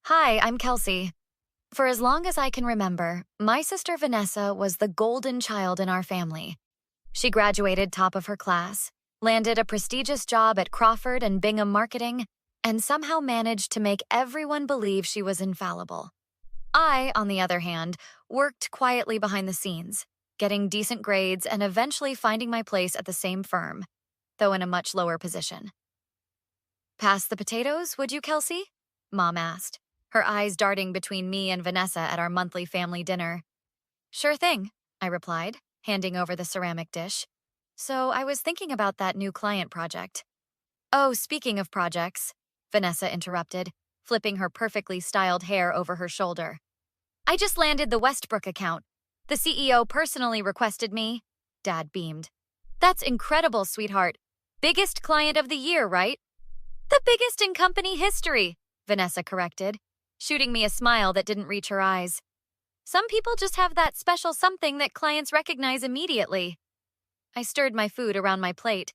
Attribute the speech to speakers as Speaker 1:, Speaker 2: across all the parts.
Speaker 1: Hi, I'm Kelsey. For as long as I can remember, my sister Vanessa was the golden child in our family. She graduated top of her class, landed a prestigious job at Crawford and Bingham Marketing, and somehow managed to make everyone believe she was infallible. I, on the other hand, worked quietly behind the scenes, getting decent grades and eventually finding my place at the same firm, though in a much lower position. Pass the potatoes, would you, Kelsey? Mom asked, her eyes darting between me and Vanessa at our monthly family dinner. Sure thing, I replied, handing over the ceramic dish. So I was thinking about that new client project. Oh, speaking of projects, Vanessa interrupted, flipping her perfectly styled hair over her shoulder. I just landed the Westbrook account. The CEO personally requested me. Dad beamed. That's incredible, sweetheart. Biggest client of the year, right? The biggest in company history, Vanessa corrected, shooting me a smile that didn't reach her eyes. Some people just have that special something that clients recognize immediately. I stirred my food around my plate.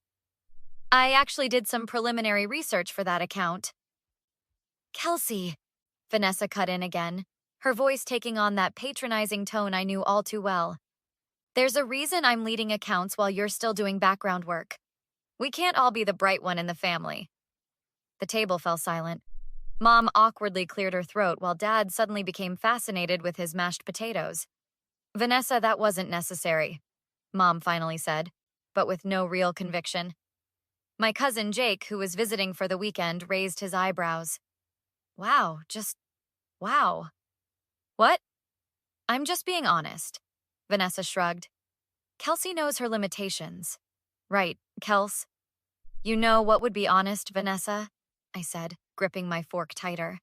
Speaker 1: I actually did some preliminary research for that account. Kelsey, Vanessa cut in again, her voice taking on that patronizing tone I knew all too well. There's a reason I'm leading accounts while you're still doing background work. We can't all be the bright one in the family. The table fell silent. Mom awkwardly cleared her throat while Dad suddenly became fascinated with his mashed potatoes. Vanessa, that wasn't necessary, Mom finally said, but with no real conviction. My cousin Jake, who was visiting for the weekend, raised his eyebrows. Wow. What? I'm just being honest, Vanessa shrugged. Kelsey knows her limitations. Right, Kels? You know what would be honest, Vanessa? I said, gripping my fork tighter.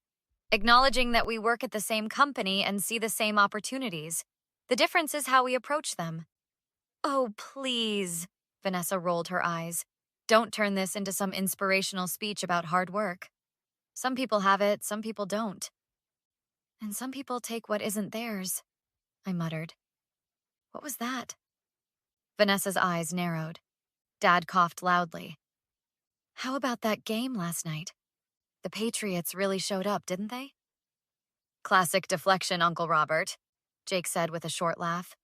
Speaker 1: Acknowledging that we work at the same company and see the same opportunities. The difference is how we approach them. Oh, please, Vanessa rolled her eyes. Don't turn this into some inspirational speech about hard work. Some people have it, some people don't. And some people take what isn't theirs, I muttered. What was that? Vanessa's eyes narrowed. Dad coughed loudly. How about that game last night? The Patriots really showed up, didn't they? Classic deflection, Uncle Robert, Jake said with a short laugh.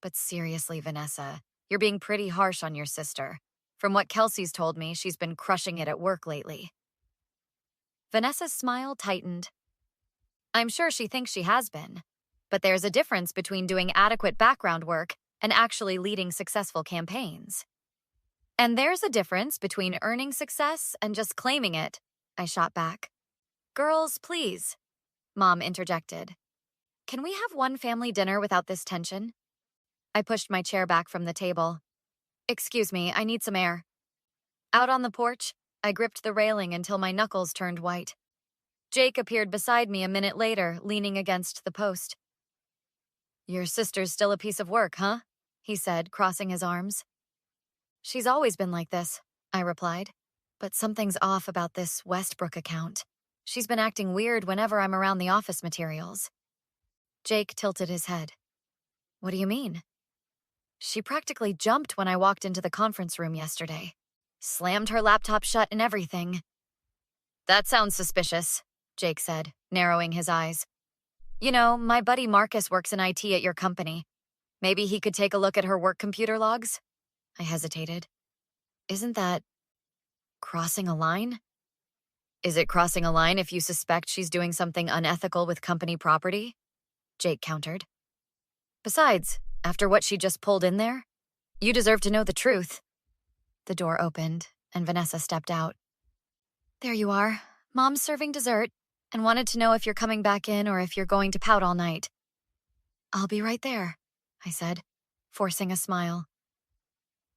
Speaker 1: But seriously, Vanessa, you're being pretty harsh on your sister. From what Kelsey's told me, she's been crushing it at work lately. Vanessa's smile tightened. I'm sure she thinks she has been. But there's a difference between doing adequate background work and actually leading successful campaigns. And there's a difference between earning success and just claiming it, I shot back. Girls, please, Mom interjected. Can we have one family dinner without this tension? I pushed my chair back from the table. Excuse me, I need some air. Out on the porch, I gripped the railing until my knuckles turned white. Jake appeared beside me a minute later, leaning against the post. Your sister's still a piece of work, huh? He said, crossing his arms. She's always been like this, I replied. But something's off about this Westbrook account. She's been acting weird whenever I'm around the office materials. Jake tilted his head. What do you mean? She practically jumped when I walked into the conference room yesterday. Slammed her laptop shut and everything. That sounds suspicious, Jake said, narrowing his eyes. You know, my buddy Marcus works in IT at your company. Maybe he could take a look at her work computer logs? I hesitated. Isn't that crossing a line? Is it crossing a line if you suspect she's doing something unethical with company property? Jake countered. Besides, after what she just pulled in there, you deserve to know the truth. The door opened, and Vanessa stepped out. There you are. Mom's serving dessert, and wanted to know if you're coming back in or if you're going to pout all night. I'll be right there, I said, forcing a smile.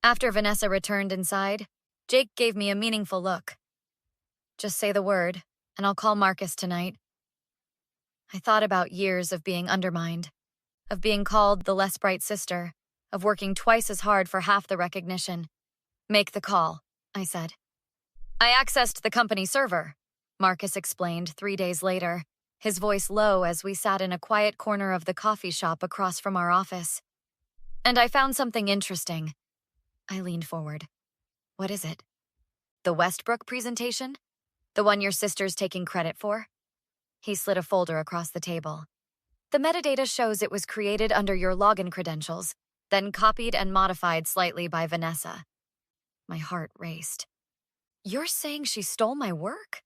Speaker 1: After Vanessa returned inside, Jake gave me a meaningful look. Just say the word, and I'll call Marcus tonight. I thought about years of being undermined, of being called the less bright sister, of working twice as hard for half the recognition. Make the call, I said. I accessed the company server, Marcus explained 3 days later, his voice low as we sat in a quiet corner of the coffee shop across from our office. And I found something interesting. I leaned forward. What is it? The Westbrook presentation? The one your sister's taking credit for? He slid a folder across the table. The metadata shows it was created under your login credentials, then copied and modified slightly by Vanessa. My heart raced. You're saying she stole my work?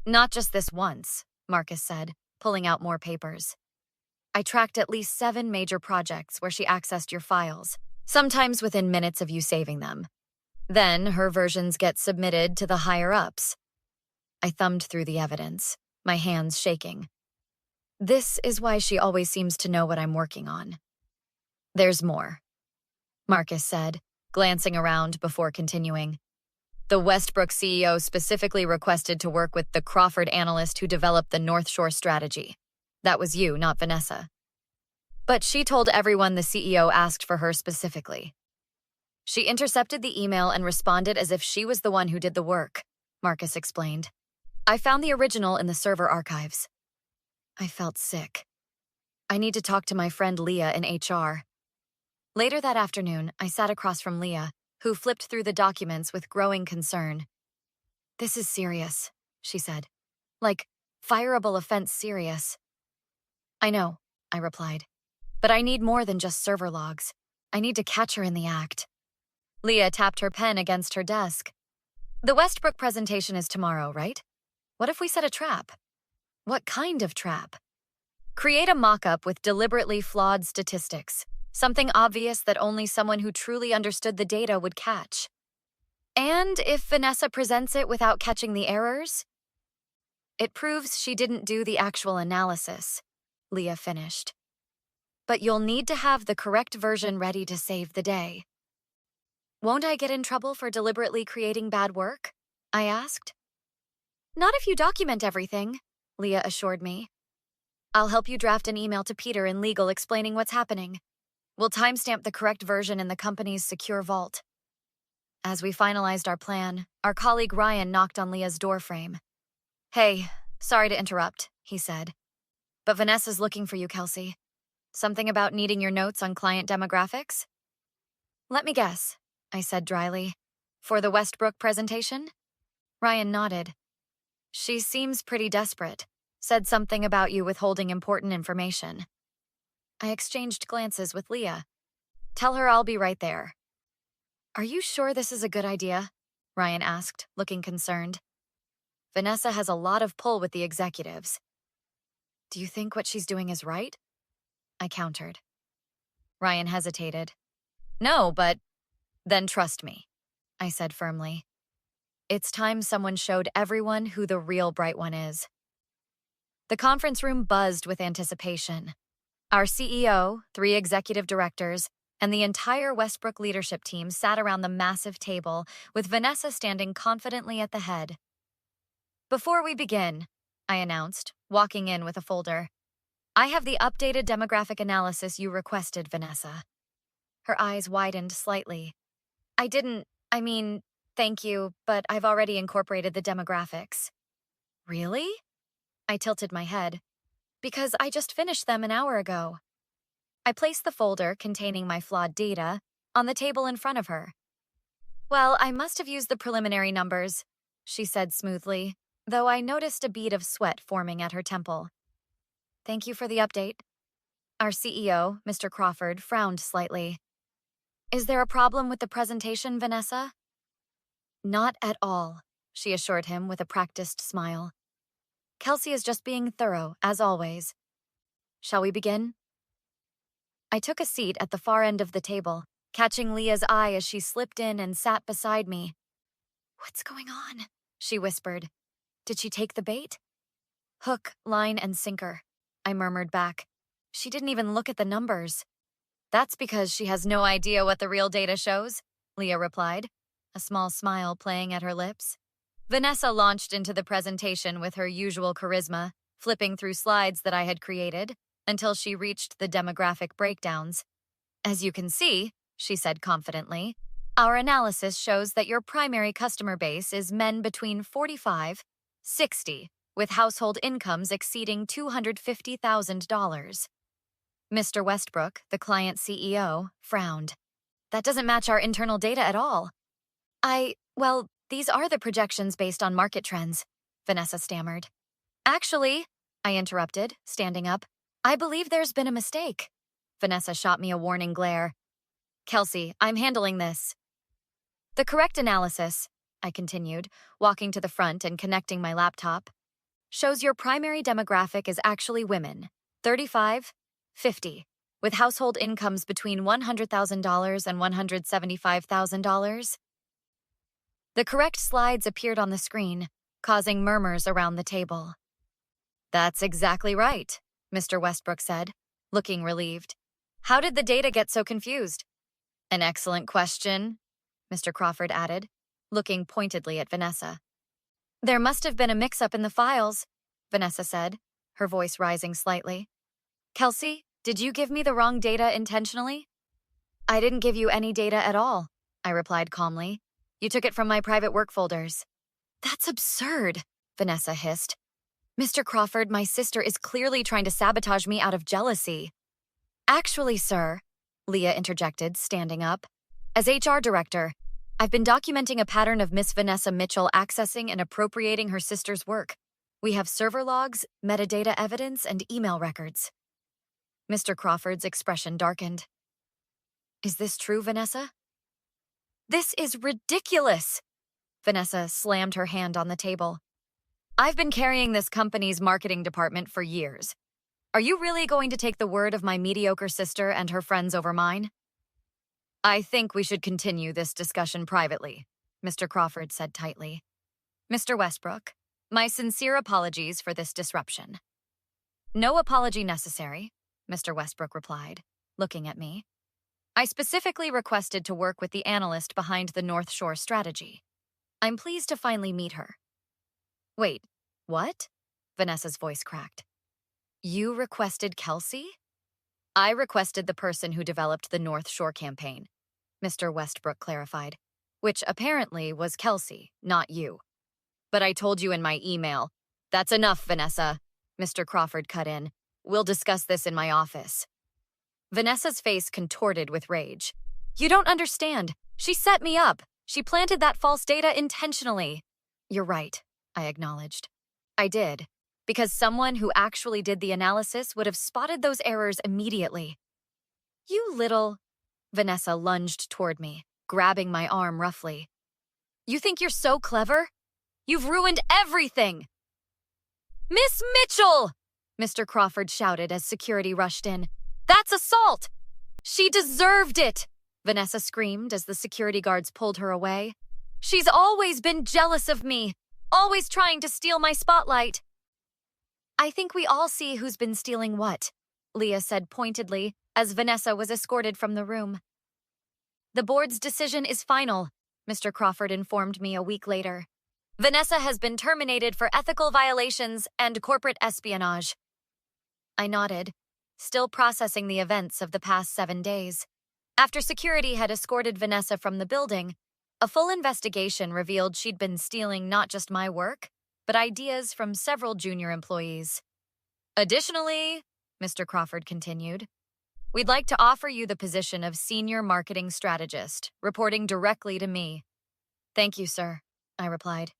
Speaker 1: Not just this once, Marcus said, pulling out more papers. I tracked at least 7 major projects where she accessed your files, sometimes within minutes of you saving them. Then her versions get submitted to the higher-ups. I thumbed through the evidence, my hands shaking. This is why she always seems to know what I'm working on. There's more, Marcus said, glancing around before continuing. The Westbrook CEO specifically requested to work with the Crawford analyst who developed the North Shore strategy. That was you, not Vanessa. But she told everyone the CEO asked for her specifically. She intercepted the email and responded as if she was the one who did the work, Marcus explained. I found the original in the server archives. I felt sick. I need to talk to my friend Leah in HR. Later that afternoon, I sat across from Leah, who flipped through the documents with growing concern. This is serious, she said. Like, fireable offense serious. I know, I replied. But I need more than just server logs. I need to catch her in the act. Leah tapped her pen against her desk. The Westbrook presentation is tomorrow, right? What if we set a trap? What kind of trap? Create a mock-up with deliberately flawed statistics. Something obvious that only someone who truly understood the data would catch. And if Vanessa presents it without catching the errors? It proves she didn't do the actual analysis, Leah finished. But you'll need to have the correct version ready to save the day. Won't I get in trouble for deliberately creating bad work? I asked. Not if you document everything, Leah assured me. I'll help you draft an email to Peter in legal explaining what's happening. We'll timestamp the correct version in the company's secure vault. As we finalized our plan, our colleague Ryan knocked on Leah's doorframe. Hey, sorry to interrupt, he said. But Vanessa's looking for you, Kelsey. Something about needing your notes on client demographics? Let me guess, I said dryly. For the Westbrook presentation? Ryan nodded. She seems pretty desperate. Said something about you withholding important information. I exchanged glances with Leah. Tell her I'll be right there. Are you sure this is a good idea? Ryan asked, looking concerned. Vanessa has a lot of pull with the executives. Do you think what she's doing is right? I countered. Ryan hesitated. No, but then trust me, I said firmly. It's time someone showed everyone who the real bright one is. The conference room buzzed with anticipation. Our CEO, 3 executive directors, and the entire Westbrook leadership team sat around the massive table, with Vanessa standing confidently at the head. Before we begin, I announced, walking in with a folder, I have the updated demographic analysis you requested, Vanessa. Her eyes widened slightly. Thank you, but I've already incorporated the demographics. Really? I tilted my head. Because I just finished them an hour ago. I placed the folder containing my flawed data on the table in front of her. Well, I must have used the preliminary numbers, she said smoothly, though I noticed a bead of sweat forming at her temple. Thank you for the update. Our CEO, Mr. Crawford, frowned slightly. Is there a problem with the presentation, Vanessa? Not at all, she assured him with a practiced smile. Kelsey is just being thorough, as always. Shall we begin? I took a seat at the far end of the table, catching Leah's eye as she slipped in and sat beside me. What's going on? She whispered. Did she take the bait? Hook, line, and sinker, I murmured back. She didn't even look at the numbers. That's because she has no idea what the real data shows, Leah replied, a small smile playing at her lips. Vanessa launched into the presentation with her usual charisma, flipping through slides that I had created, until she reached the demographic breakdowns. As you can see, she said confidently, our analysis shows that your primary customer base is men between 45, 60, with household incomes exceeding $250,000. Mr. Westbrook, the client CEO, frowned. That doesn't match our internal data at all. These are the projections based on market trends, Vanessa stammered. Actually, I interrupted, standing up. I believe there's been a mistake. Vanessa shot me a warning glare. Kelsey, I'm handling this. The correct analysis, I continued, walking to the front and connecting my laptop, shows your primary demographic is actually women, 35, 50, with household incomes between $100,000 and $175,000. The correct slides appeared on the screen, causing murmurs around the table. That's exactly right, Mr. Westbrook said, looking relieved. How did the data get so confused? An excellent question, Mr. Crawford added, looking pointedly at Vanessa. There must have been a mix-up in the files, Vanessa said, her voice rising slightly. Kelsey, did you give me the wrong data intentionally? I didn't give you any data at all, I replied calmly. You took it from my private work folders. That's absurd, Vanessa hissed. Mr. Crawford, my sister is clearly trying to sabotage me out of jealousy. Actually, sir, Leah interjected, standing up. As HR director, I've been documenting a pattern of Miss Vanessa Mitchell accessing and appropriating her sister's work. We have server logs, metadata evidence, and email records. Mr. Crawford's expression darkened. Is this true, Vanessa? This is ridiculous! Vanessa slammed her hand on the table. I've been carrying this company's marketing department for years. Are you really going to take the word of my mediocre sister and her friends over mine? I think we should continue this discussion privately, Mr. Crawford said tightly. Mr. Westbrook, my sincere apologies for this disruption. No apology necessary, Mr. Westbrook replied, looking at me. I specifically requested to work with the analyst behind the North Shore strategy. I'm pleased to finally meet her. Wait, what? Vanessa's voice cracked. You requested Kelsey? I requested the person who developed the North Shore campaign, Mr. Westbrook clarified, which apparently was Kelsey, not you. But I told you in my email. That's enough, Vanessa, Mr. Crawford cut in. We'll discuss this in my office. Vanessa's face contorted with rage. You don't understand. She set me up. She planted that false data intentionally. You're right, I acknowledged. I did, because someone who actually did the analysis would have spotted those errors immediately. You little... Vanessa lunged toward me, grabbing my arm roughly. You think you're so clever? You've ruined everything! Miss Mitchell! Mr. Crawford shouted as security rushed in. That's assault! She deserved it! Vanessa screamed as the security guards pulled her away. She's always been jealous of me, always trying to steal my spotlight. I think we all see who's been stealing what, Leah said pointedly as Vanessa was escorted from the room. The board's decision is final, Mr. Crawford informed me a week later. Vanessa has been terminated for ethical violations and corporate espionage. I nodded, still processing the events of the past 7 days. After security had escorted Vanessa from the building, a full investigation revealed she'd been stealing not just my work, but ideas from several junior employees. Additionally, Mr. Crawford continued, we'd like to offer you the position of Senior Marketing Strategist, reporting directly to me. Thank you, sir, I replied.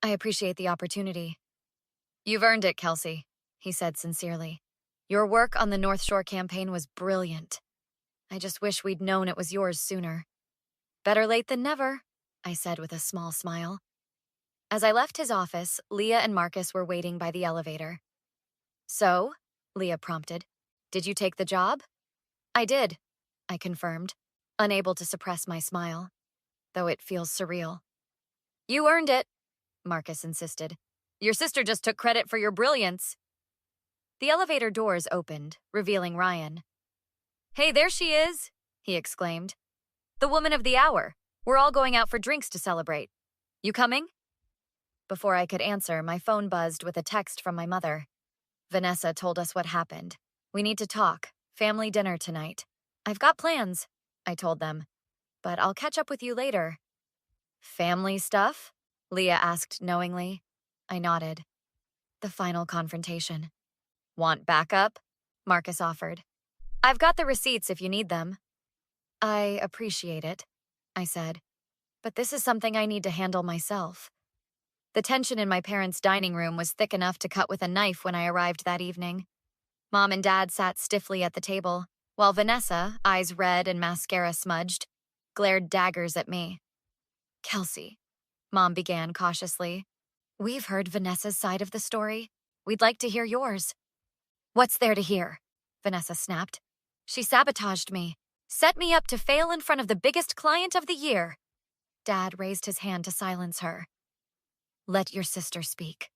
Speaker 1: I appreciate the opportunity. You've earned it, Kelsey, he said sincerely. Your work on the North Shore campaign was brilliant. I just wish we'd known it was yours sooner. Better late than never, I said with a small smile. As I left his office, Leah and Marcus were waiting by the elevator. So, Leah prompted, did you take the job? I did, I confirmed, unable to suppress my smile, though it feels surreal. You earned it, Marcus insisted. Your sister just took credit for your brilliance. The elevator doors opened, revealing Ryan. Hey, there she is, he exclaimed. The woman of the hour. We're all going out for drinks to celebrate. You coming? Before I could answer, my phone buzzed with a text from my mother. Vanessa told us what happened. We need to talk. Family dinner tonight. I've got plans, I told them. But I'll catch up with you later. Family stuff? Leah asked knowingly. I nodded. The final confrontation. Want backup? Marcus offered. I've got the receipts if you need them. I appreciate it, I said. But this is something I need to handle myself. The tension in my parents' dining room was thick enough to cut with a knife when I arrived that evening. Mom and Dad sat stiffly at the table, while Vanessa, eyes red and mascara smudged, glared daggers at me. "Kelsey," Mom began cautiously, "we've heard Vanessa's side of the story. We'd like to hear yours." "What's there to hear?" Vanessa snapped. "She sabotaged me, set me up to fail in front of the biggest client of the year." Dad raised his hand to silence her. "Let your sister speak."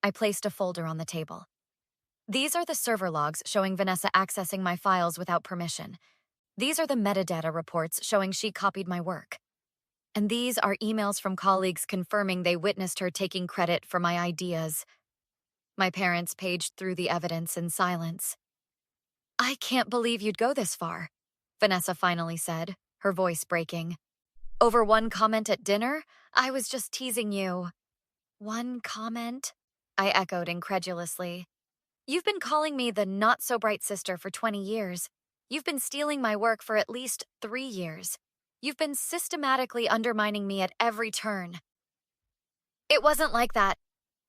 Speaker 1: I placed a folder on the table. "These are the server logs showing Vanessa accessing my files without permission. These are the metadata reports showing she copied my work. And these are emails from colleagues confirming they witnessed her taking credit for my ideas." My parents paged through the evidence in silence. "I can't believe you'd go this far," Vanessa finally said, her voice breaking. "Over one comment at dinner? I was just teasing you." "One comment?" I echoed incredulously. "You've been calling me the not-so-bright sister for 20 years. You've been stealing my work for at least 3 years. You've been systematically undermining me at every turn." "It wasn't like that,"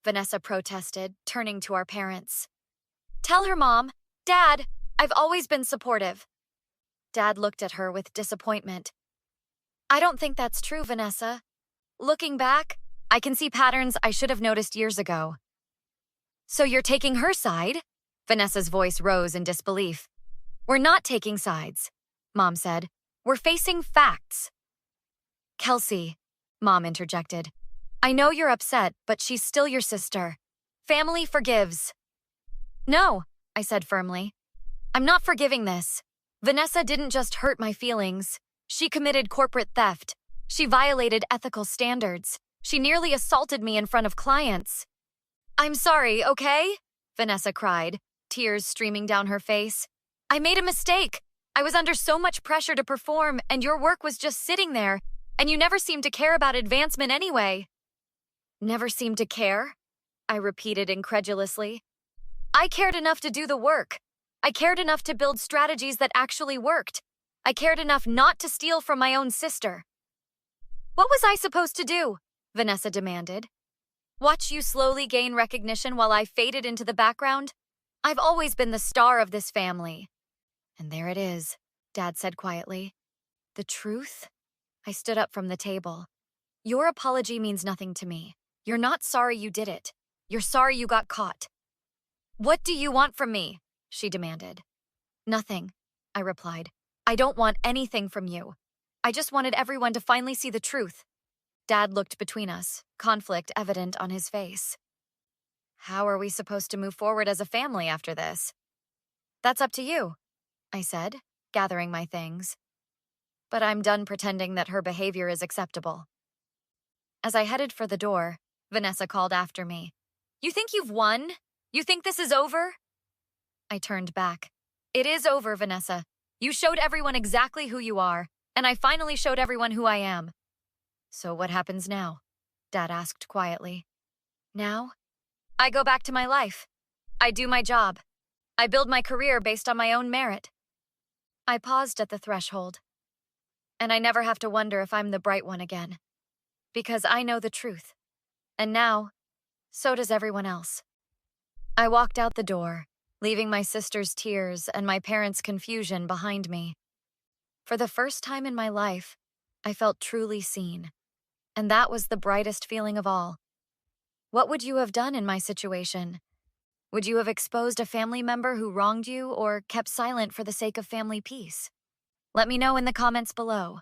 Speaker 1: Vanessa protested, turning to our parents. "Tell her, Mom. Dad, I've always been supportive." Dad looked at her with disappointment. "I don't think that's true, Vanessa. Looking back, I can see patterns I should have noticed years ago." "So you're taking her side?" Vanessa's voice rose in disbelief. "We're not taking sides," Mom said. "We're facing facts." "Kelsey," Mom interjected, "I know you're upset, but she's still your sister. Family forgives." "No," I said firmly. "I'm not forgiving this. Vanessa didn't just hurt my feelings. She committed corporate theft. She violated ethical standards. She nearly assaulted me in front of clients." "I'm sorry, okay?" Vanessa cried, tears streaming down her face. "I made a mistake. I was under so much pressure to perform, and your work was just sitting there, and you never seemed to care about advancement anyway." "Never seemed to care?" I repeated incredulously. "I cared enough to do the work. I cared enough to build strategies that actually worked. I cared enough not to steal from my own sister." "What was I supposed to do?" Vanessa demanded. "Watch you slowly gain recognition while I faded into the background? I've always been the star of this family." "And there it is," Dad said quietly. "The truth?" I stood up from the table. "Your apology means nothing to me. You're not sorry you did it. You're sorry you got caught." "What do you want from me?" she demanded. "Nothing," I replied. "I don't want anything from you. I just wanted everyone to finally see the truth." Dad looked between us, conflict evident on his face. "How are we supposed to move forward as a family after this?" "That's up to you," I said, gathering my things. "But I'm done pretending that her behavior is acceptable." As I headed for the door, Vanessa called after me. "You think you've won? You think this is over?" I turned back. "It is over, Vanessa. You showed everyone exactly who you are, and I finally showed everyone who I am." "So what happens now?" Dad asked quietly. "Now? I go back to my life. I do my job. I build my career based on my own merit." I paused at the threshold. "And I never have to wonder if I'm the bright one again. Because I know the truth. And now, so does everyone else." I walked out the door, leaving my sister's tears and my parents' confusion behind me. For the first time in my life, I felt truly seen. And that was the brightest feeling of all. What would you have done in my situation? Would you have exposed a family member who wronged you or kept silent for the sake of family peace? Let me know in the comments below.